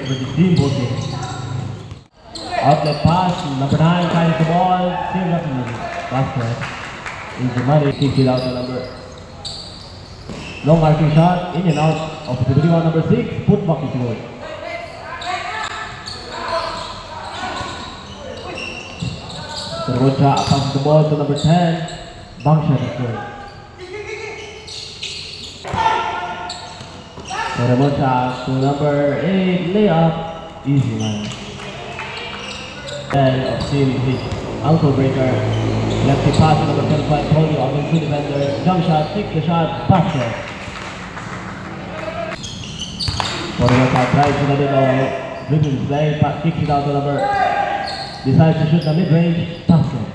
for the team booking. Outlet pass, number 9 carries the ball, still up in the basket. Easy money, kicks it out to number. Long arcing shot, in and out of the 31, number 6, put back is good. Terbocha passes the ball to number 10, bank shot is good. Terbocha to number 8, layup, easy man. Of series hit, ankle breaker, lefty pass to number 25, Tony, offensive defender, jump shot, takes the shot, basket. Terbocha drives to the middle, dribbles play, kicks it out to number, decides to shoot the mid-range, basket.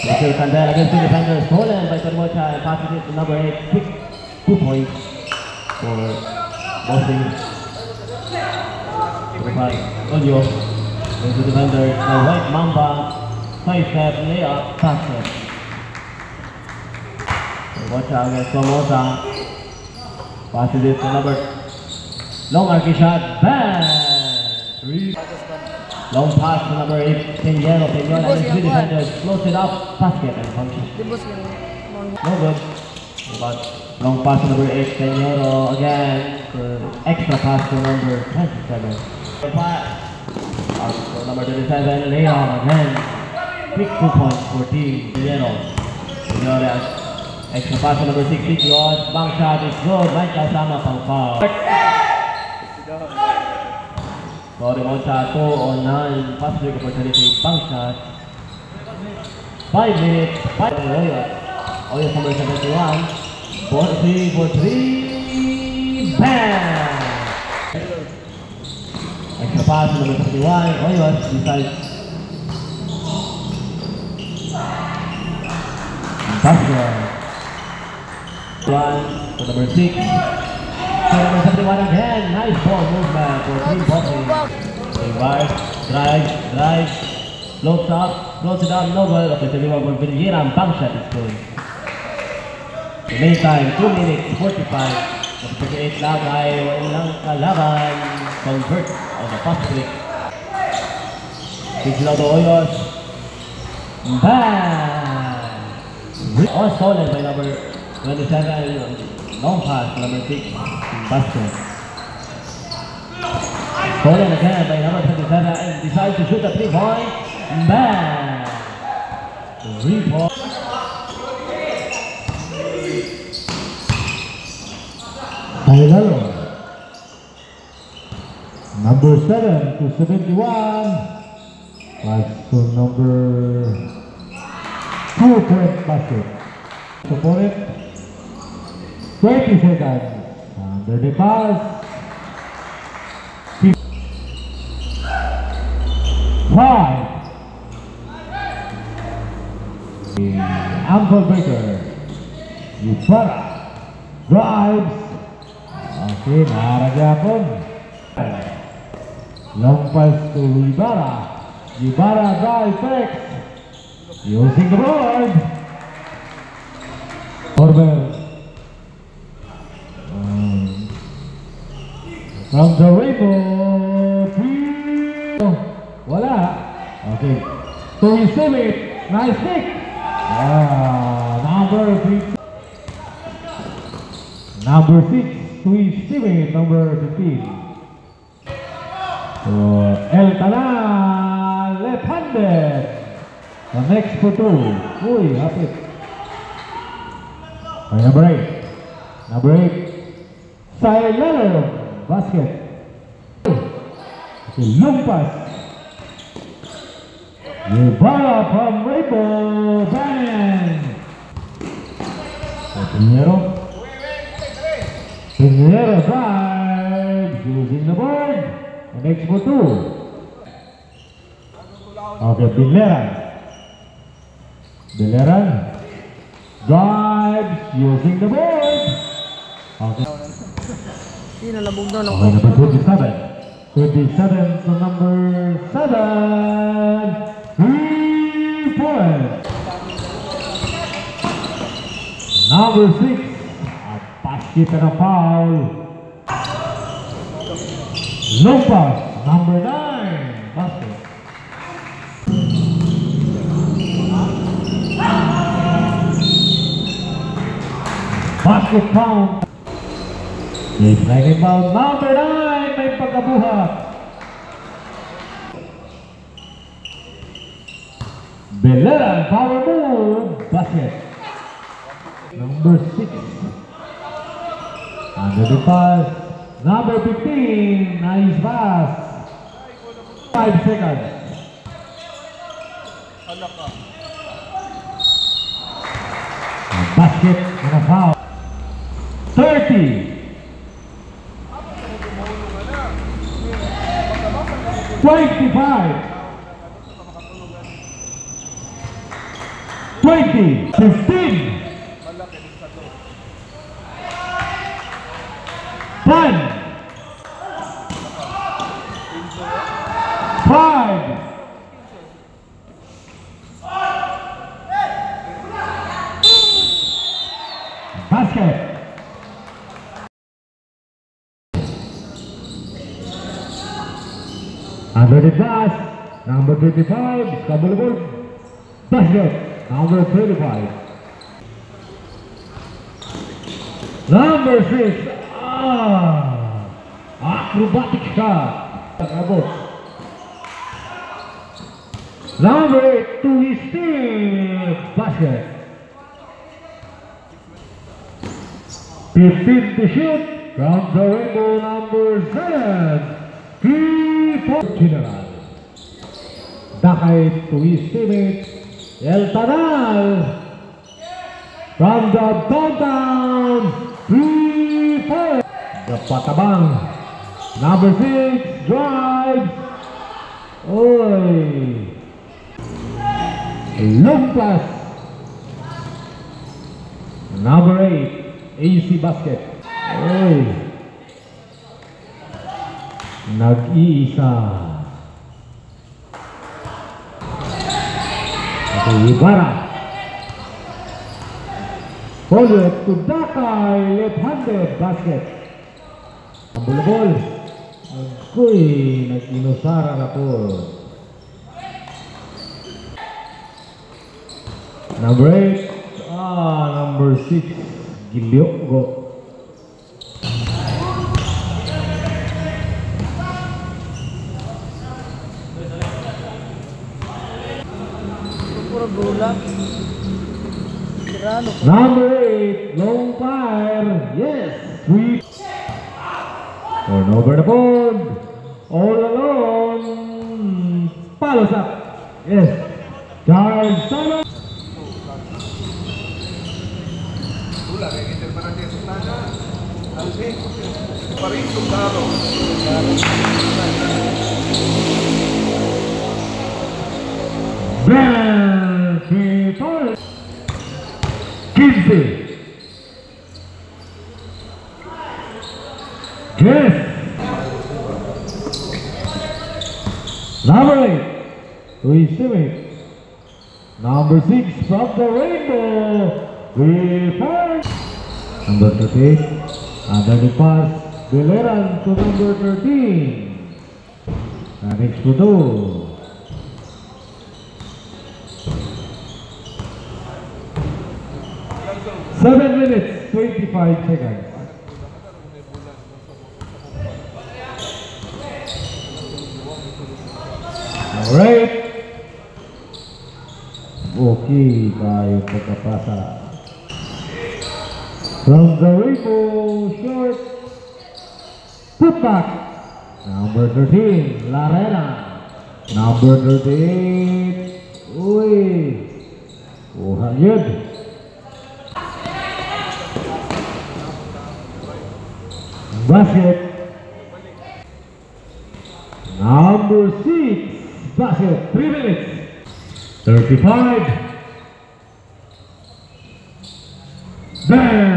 Michael Candel against two defenders, stolen by Terbocha and passes it to number 8, quick 2 points for Boston. Olio against the defender, the White Mamba, side-step, layup, basket. Terbocha against Somoza. Passes it to number long arcing shot, bang! 3. Long pass to number 8, Peñero and his three defenders close it up, basket and function. No good. But long pass to number 8, Peñero again, extra pass to number 27. Pass to number 37, Leon again. Quick 2 points for team Peñero. Extra pass to number 6, Ikios, bank shot is good, right kasama pang foul. Terbocha 2 on 9, fast break opportunity, bank shot. 5 minutes, 5 Oyos number 71, 4-3 for 3, bang! Extra pass to number 71, Oyos decides. Basket. 1 to number 6. To number 71 again. Nice ball movement for team Boston. Drive, floats up, floats it up, no good. Okay, 71 for Villiera, bank shot is good. The main time, 2 minutes, 45. 38 lagay, walang kalaban. Convert on the fast break. Kicks it out to Oyos. Bang! All stolen by number 27, long pass to number 6, basket. Stolen again by number 27 and decides to shoot a 3-point. Bang! 3 points. Taylor. Number 7 to 71. Pass to number 2-point basket. Support it. 20 seconds. Under the pass. 5. Ankle breaker. Ibarra drives. Okay, naragapon. Long pass to Ibarra. Ibarra drive flex. Using the board. Corbel. From the rainbow. Wala. Okay. To receive it. Nice kick. Number 3. Number 6. To receive it. Number 15. So, El Talan. Left-handed. The next for 2. Uy, hapit. Number 8. Number 8. Silent. Basket. Okay, long pass. Ibarra from Rainbow. Bang! Peñero. Peñero drives. Using the board. The next for 2. Okay, Bileran. Bileran drives using the board. Okay. Okay, number 27. 27 to number 7. 3 points. Number 6, a basket and a foul. Long pass, number 9, basket. Basket count. Baseline inbound, number 9, may pagkabuhat. Beleran, power move, basket. Number 6. Under the pass. Number 15, nice pass. 5 seconds. A basket and a foul. 30. 25. 20. 15. 10. 5. Basket. Under the glass, number 25, Kabulabul. Basket, number 35. Number 6, acrobatic shot. Number 8, to his team, basket. 15 to shoot, from the rainbow, number 7. General Dakay to his teammate El Tanal from the downtown 3-4. The Patabang number 6 drives. Oy, long pass. Number 8 AC basket. Oy, nag-iisa. Ito Ibarra. Forward to Dakay, left-handed basket. Ang bulabol. Agoy, nag-inusara na po. Number 8. Number 6. Gilyogo. Number 8, long fire, yes, sweet. Turnover the board, all alone, follows up, yes, Charles Sano. Bell, 3-4. 15. Yes. Number 8 to his teammate. Number 6 from the rainbow. Number 38. Under the pass. Beleran to number 13. Next to do. 7 minutes, 25 seconds. Alright. Okay, tayo pagkapasa. From the rainbow, short. Put back. Number 13, Larena. Number 38. Uy. 200. Basket. Number 6, basket, 3 minutes, 35. Bang!